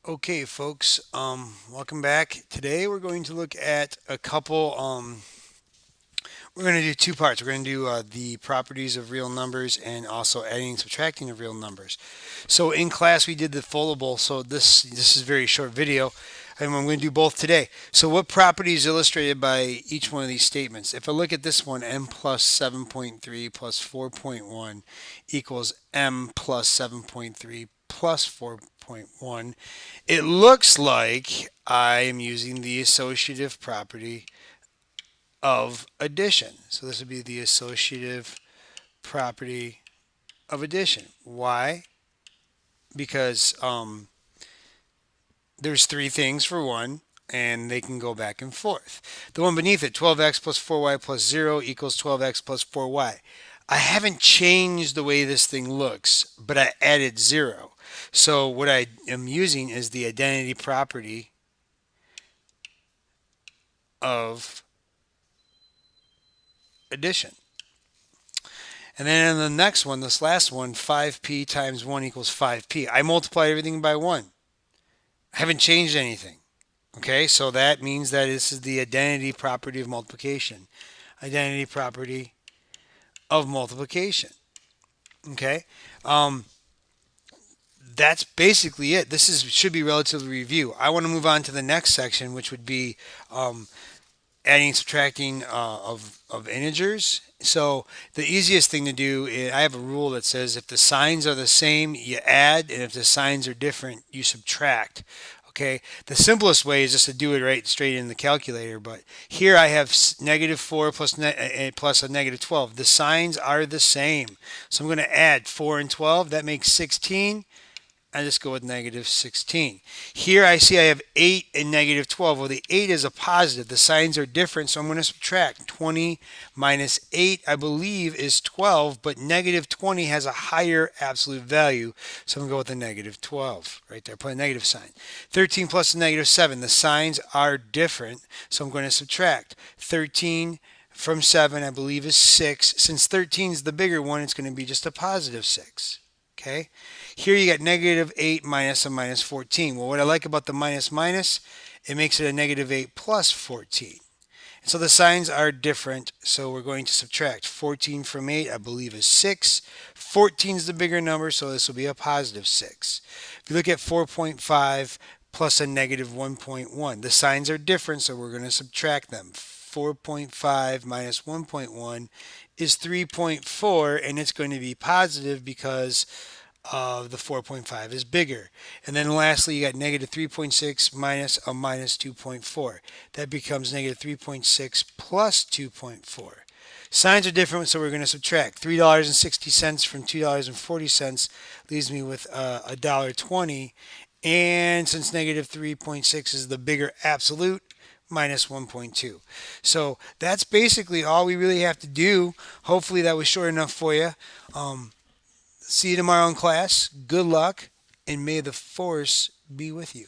Okay, folks, welcome back. Today we're going to look at a couple, we're going to do two parts. We're going to do the properties of real numbers and also adding and subtracting of real numbers. So in class we did the foldable, so this is a very short video, and I'm going to do both today. So what property is illustrated by each one of these statements? If I look at this one, m plus 7.3 plus 4.1 equals m plus 7.3 plus 4.1, it looks like I am using the associative property of addition. So this would be the associative property of addition. Why? Because there's three things for one, and they can go back and forth. The one beneath it, 12x plus 4y plus 0 equals 12x plus 4y. I haven't changed the way this thing looks, but I added 0. So what I am using is the identity property of addition. And then in the next one, this last one, 5p times 1 equals 5p. I multiplied everything by 1. I haven't changed anything. Okay, so that means that this is the identity property of multiplication. Identity property of multiplication. Okay, that's basically it. Should be relatively review. I want to move on to the next section, which would be adding and subtracting of integers. So the easiest thing to do is I have a rule that says if the signs are the same, you add, and if the signs are different, you subtract. Okay, the simplest way is just to do it right straight in the calculator. But here I have -4 plus a -12. The signs are the same, so I'm going to add 4 and 12. That makes 16. I just go with -16. Here I see I have 8 and -12. Well, the 8 is a positive. The signs are different, so I'm going to subtract. 20 minus 8, I believe, is 12, but -20 has a higher absolute value, so I'm going to go with the -12 right there. Put a negative sign. 13 plus a -7. The signs are different, so I'm going to subtract. 13 from 7, I believe, is 6. Since 13 is the bigger one, it's going to be just a positive 6. Okay, here you got -8 minus a -14. Well, what I like about the minus minus, it makes it a -8 plus 14. And so the signs are different, so we're going to subtract. 14 from 8, I believe, is 6. 14 is the bigger number, so this will be a positive 6. If you look at 4.5 plus a -1.1, the signs are different, so we're going to subtract them. 4.5 minus 1.1 is 3.4, and it's going to be positive because the 4.5 is bigger. And then lastly, you got -3.6 minus a -2.4. That becomes -3.6 plus 2.4. Signs are different, so we're going to subtract. $3.60 from $2.40 leaves me with $1.20. And since -3.6 is the bigger absolute, minus 1.2. So that's basically all we really have to do. Hopefully that was short enough for you. See you tomorrow in class. Good luck, and may the force be with you.